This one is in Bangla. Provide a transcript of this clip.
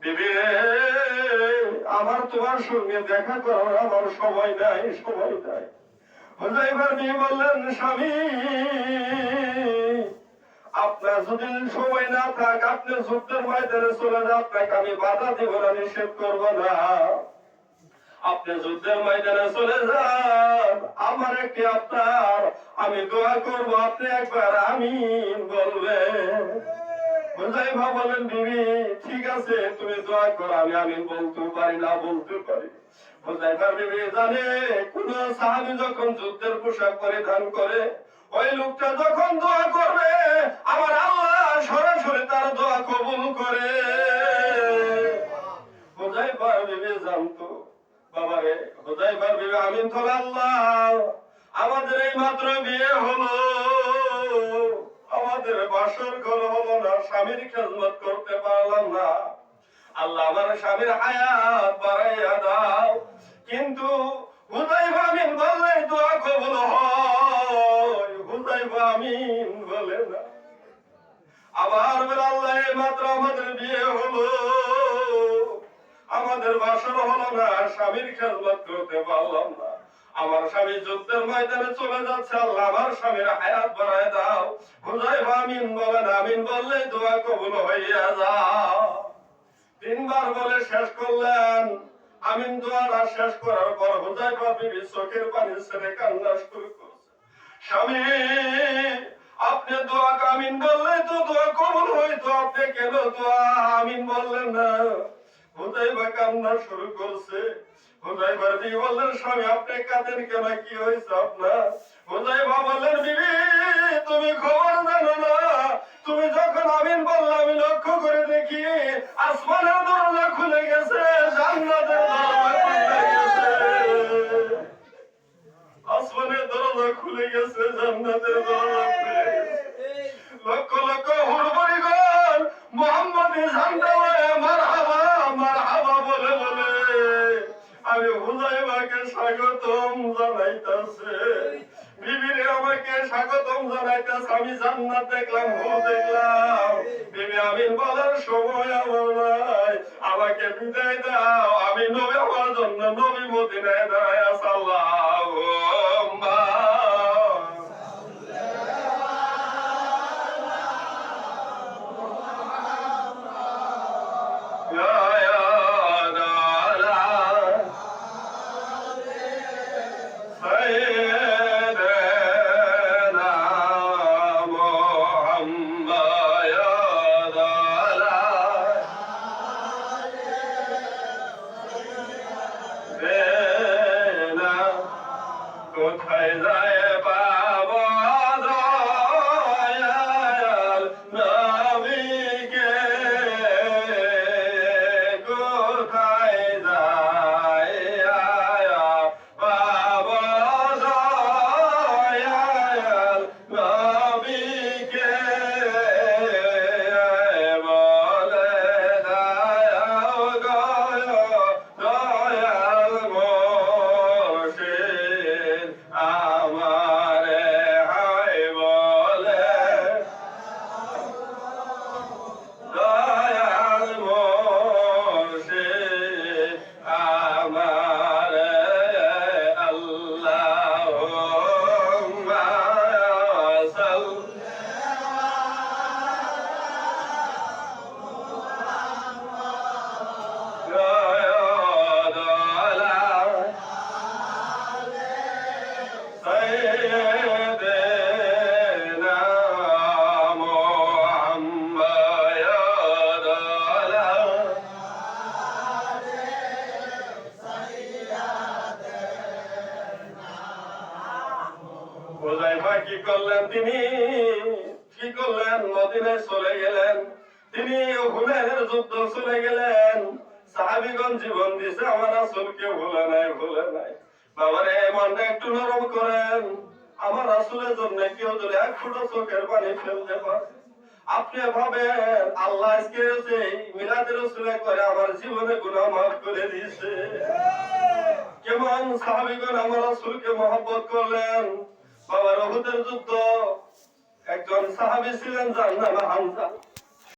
বিবি রে, আমার তোমার সঙ্গে দেখা করার আমার সময় নাই, সময় নাই। হুযায়ফার বিবি বললেন, স্বামী আপনার যদি সময় না থাক, আপনি যুদ্ধের ময়দানে চলে যান, আপনাকে আমি বাধা দিব না, নিষেধ করব না। আপনি যুদ্ধের ময়দানে চলে যান, আমার একটি আপনার আমি দোয়া করব, আপনি একবার আমিন বলবেন। হুযায়ফা বলেন, বিবি ঠিক আছে, তুমি দোয়া করো, আমি আমিন বলতে পারি না, বলতে পারি। হুযায়ফার বিবি জানে, কোন সাহাবী যখন যুদ্ধের পোশাক পরিধান করে, ওই লোকটা যখন দোয়া করবে, আমার আল্লাহ সরাসরি তার দোয়া কবুল করে। হুযায়ফার বিবি জানতো, বাবারে হুযায়ফার বিবি আমিন বলে, আল্লাহ আমাদের এই মাত্র বিয়ে হলো, আমাদের বাসর ঘর হলো না, স্বামীর খেদমত করতে পারলাম না, আল্লাহ আমার স্বামীর হায়াত বাড়াইয়া দাও। কিন্তু হুযায়ফা আমিন বললে দোয়া কবুল হয়, হুযায়ফা আমিন বলে না। আবার বলে, আল্লাহ এই মাত্র আমাদের বিয়ে হলো, আমাদের বাসর হলো না, স্বামীর খেদমত করতে পারলাম না, আমার স্বামী যুদ্ধের ময়দানে চলে যাচ্ছে, আল্লাহ আমার স্বামীর হায়াত বাড়ায় দাও। হুযায়ফা আমিন বলেন, আমিন বললেই দোয়া কবুল হইয়া যাও। তিনবার বলে শেষ করলেন। আমিন দোয়াটা শেষ করার পর হুযায়ফা বিবি চোখের পানি ছেড়ে কান্না শুরু করছে। স্বামী আপনি দোয়া আমিন বললেই তো দোয়া কবুল হইতো, আপনি কেন দোয়া আমিন বললেন না? হুযায়ফা কান্না শুরু করছে। হুযায়ফার বিবি বললেন, স্বামী আপনি কাঁদেন কেন, কি হয়েছে আপনার? হুযায়ফা বললেন, বিবি তুমি খবর জানো না, তুমি যখন আমিন বললে আমি লক্ষ্য করে দেখি আসমানের দরজা খুলে গেছে, জান্নাতের দরজা খুলে গেছে, আসমানের দরজা খুলে গেছে, জান্নাতের দরজা খুলে গেছে। লক্ষ লক্ষ হুড়বড়িগণ মুহাম্মদী ঝান্ডা লয়ে মারহাবা মারহাবা বলে বলে আমি হুযায়ফাকে স্বাগতম জানাইতাছে। বিবিরে আমাকে স্বাগতম জানাইতাছে, আমি জান্নাত দেখলাম, হুর দেখলাম। বিবি আমিন বলার সময় আমার নাই, আমাকে বিদায় দাও, আমি নবী হওয়ার জন্য নবী মদিনায় দাঁড়ায় আছি। আল্লাহুম্মা কোথায় যায় পাবো দয়াল নবীকে, কোথায় যায় পাবো দয়াল নবীকে, বলে দাও গো দয়াল মুর্শিদ আমারে হায়, বলে দয়াল মুর্শিদ আমারে। আল্লাহুম্মা সাল্লি সাইয়্যিদিনা মুহাম্মাদ আলা। হুযায়ফা কি করলেন? তিনি কি করলেন? মদিনায় চলে গেলেন। তিনি হুনাইনের যুদ্ধ চলে গেলেন। সাহাবীগণ জীবন দিছে, আমার রাসূলকে ভুলে নাই, ভুলে নাই। বাবারে মনটা একটু নরম করেন, আমার রাসূলের জন্য কেউ যদি এক ফোঁটা চোখের পানি ফেলতে পারে, আপনি ভাবেন আল্লাহ আজকে সেই মিলাদে রাসূলে করে আমার জীবনে গুনাহ মাফ করে দিয়েছে। কেমন সাহাবীগণ আমার রাসূলকে মহব্বত করলেন। বাবার উহুদের যুদ্ধ, একজন সাহাবী ছিলেন যার নাম হামজা।